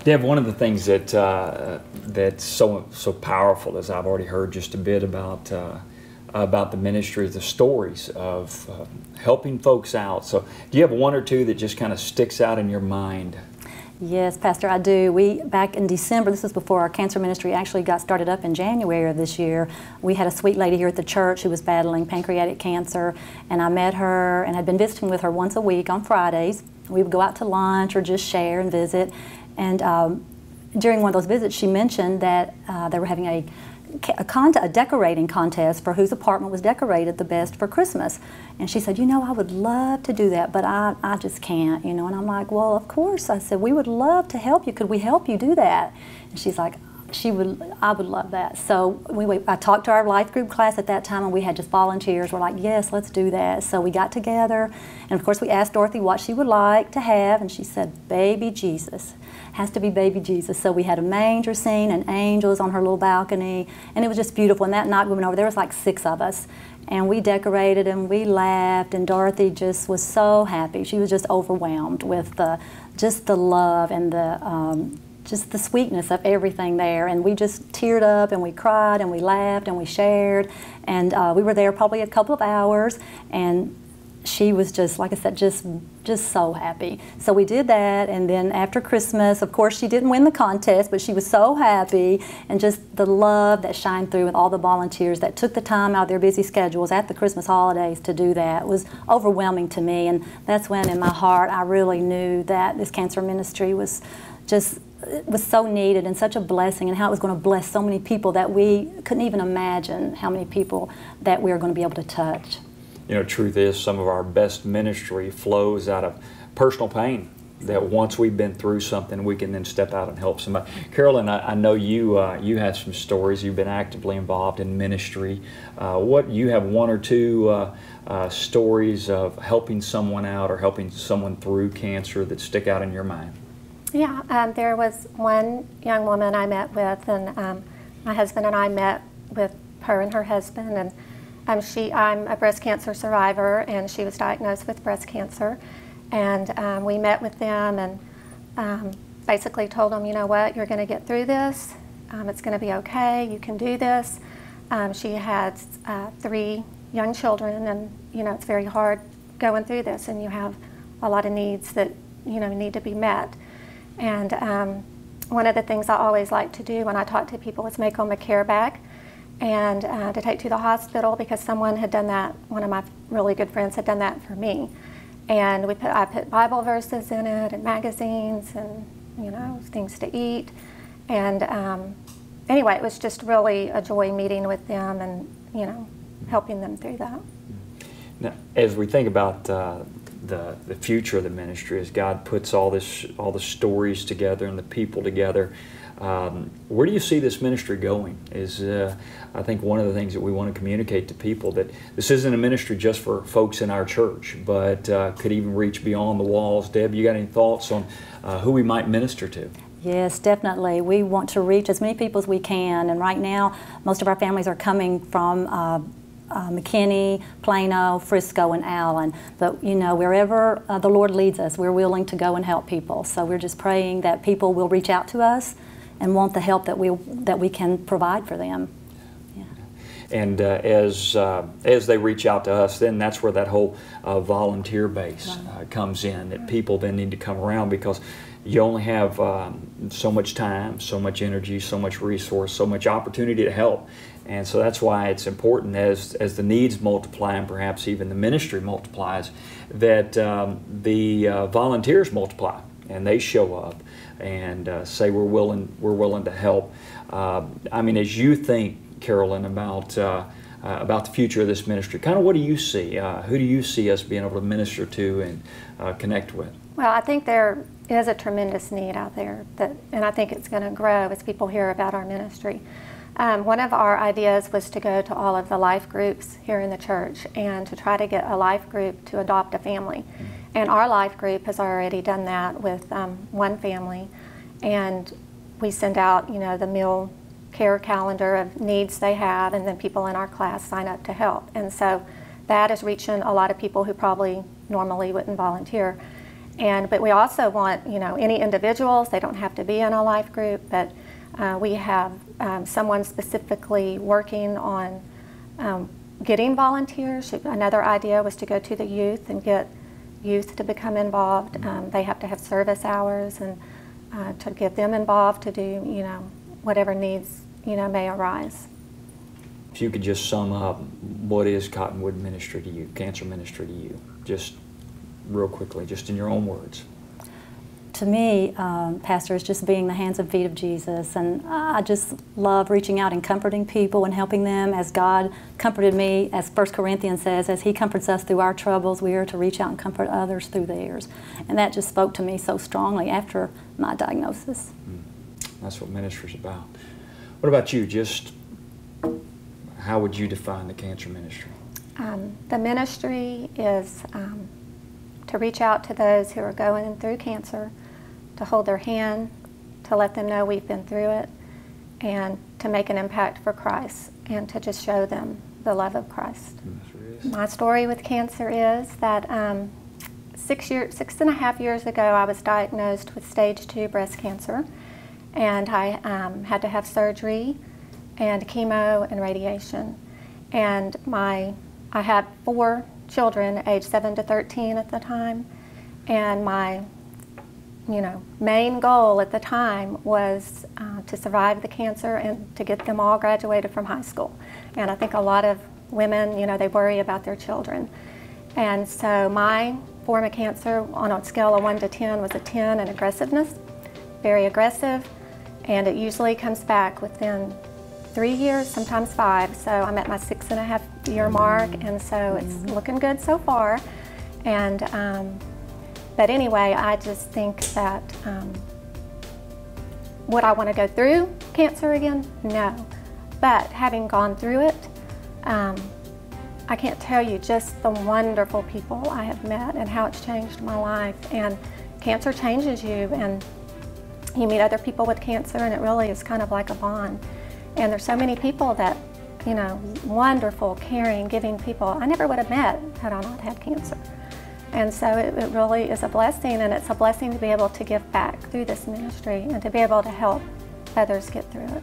Deb, one of the things that that's so powerful, as I've already heard just a bit about the ministry, is the stories of helping folks out. So do you have one or two that just kind of sticks out in your mind? Yes, Pastor, I do. Back in December, this was before our cancer ministry actually got started up in January of this year, we had a sweet lady here at the church who was battling pancreatic cancer, and I met her and had been visiting with her once a week on Fridays. We would go out to lunch or just share and visit, and during one of those visits she mentioned that they were having a decorating contest for whose apartment was decorated the best for Christmas. And she said, you know, I would love to do that, but I just can't, you know. And I'm like, well, of course. I said, we would love to help you. Could we help you do that? And she's like, I would love that. So I talked to our life group class at that time, and we had just volunteers. We're like, yes, let's do that. So we got together, and of course we asked Dorothy what she would like to have, and she said, baby Jesus. Has to be baby Jesus. So we had a manger scene and angels on her little balcony, and it was just beautiful. And that night we went over, there was like 6 of us, and we decorated and we laughed, and Dorothy just was so happy. She was just overwhelmed with just the love and just the sweetness of everything there. And we just teared up and we cried and we laughed and we shared, and we were there probably a couple of hours, and she was just, like I said, just so happy. So we did that, and then after Christmas, of course, she didn't win the contest, but she was so happy, and just the love that shined through with all the volunteers that took the time out of their busy schedules at the Christmas holidays to do that was overwhelming to me. And that's when, in my heart, I really knew that this cancer ministry was so needed and such a blessing, and how it was going to bless so many people that we couldn't even imagine how many people that we were going to be able to touch. You know, truth is, some of our best ministry flows out of personal pain, that once we've been through something, we can then step out and help somebody. Carolyn, I know you have some stories. You've been actively involved in ministry. You have one or two stories of helping someone out or helping someone through cancer that stick out in your mind? Yeah, there was one young woman I met with, and my husband and I met with her and her husband, and I'm a breast cancer survivor, and she was diagnosed with breast cancer. And we met with them and basically told them, you know what, you're going to get through this. It's going to be okay. You can do this. She had 3 young children, and you know it's very hard going through this, and you have a lot of needs that need to be met. And one of the things I always like to do when I talk to people is make them a care bag, and to take to the hospital, because someone had done that. One of my really good friends had done that for me, and I put Bible verses in it and magazines and things to eat, and anyway, it was just really a joy meeting with them and helping them through that. Now, as we think about the future of the ministry, as God puts all the stories together and the people together, where do you see this ministry going? I think one of the things that we want to communicate to people, that this isn't a ministry just for folks in our church, but could even reach beyond the walls. Deb, you got any thoughts on who we might minister to? Yes, definitely. We want to reach as many people as we can, and right now most of our families are coming from McKinney, Plano, Frisco, and Allen. But wherever the Lord leads us, we're willing to go and help people. So we're just praying that people will reach out to us and want the help that we can provide for them. Yeah. And as they reach out to us, then that's where that whole volunteer base comes in. That people then need to come around, because you only have so much time, so much energy, so much resource, so much opportunity to help. And so that's why it's important, as the needs multiply and perhaps even the ministry multiplies, that the volunteers multiply and they show up and say we're willing to help. I mean, as you think, Carolyn, about the future of this ministry, kind of what do you see? Who do you see us being able to minister to and connect with? Well, I think there is a tremendous need out there, and I think it's going to grow as people hear about our ministry. One of our ideas was to go to all of the life groups here in the church and to try to get a life group to adopt a family. And our life group has already done that with one family, and we send out the meal care calendar of needs they have, and then people in our class sign up to help. And so that is reaching a lot of people who probably normally wouldn't volunteer. But we also want, any individuals, they don't have to be in a life group, but we have someone specifically working on getting volunteers. Another idea was to go to the youth and get youth to become involved. They have to have service hours, and to get them involved to do, whatever needs, may arise. If you could just sum up, what is Cottonwood ministry to you, cancer ministry to you? Just real quickly, just in your own words. To me, Pastor, is just being the hands and feet of Jesus, and I just love reaching out and comforting people and helping them as God comforted me, as 1 Corinthians says, as He comforts us through our troubles, we are to reach out and comfort others through theirs. And that just spoke to me so strongly after my diagnosis. That's what ministry is about. What about you? Just how would you define the cancer ministry? The ministry is to reach out to those who are going through cancer, to hold their hand, to let them know we've been through it, and to make an impact for Christ, and to just show them the love of Christ. My story with cancer is that 6.5 years ago, I was diagnosed with stage 2 breast cancer, and I had to have surgery and chemo and radiation. And I had 4 children, aged 7 to 13 at the time, and my main goal at the time was to survive the cancer and to get them all graduated from high school. And I think a lot of women, they worry about their children. And so my form of cancer on a scale of 1 to 10 was a 10 in aggressiveness, very aggressive, and it usually comes back within 3 years, sometimes 5. So I'm at my 6.5-year mark, and so it's looking good so far. And but anyway, I just think that would I want to go through cancer again? No. But having gone through it, I can't tell you just the wonderful people I have met and how it's changed my life. And cancer changes you, and you meet other people with cancer, and it really is kind of like a bond. And there's so many people that, wonderful, caring, giving people I never would have met had I not had cancer. And so it really is a blessing, and it's a blessing to be able to give back through this ministry and to be able to help others get through it.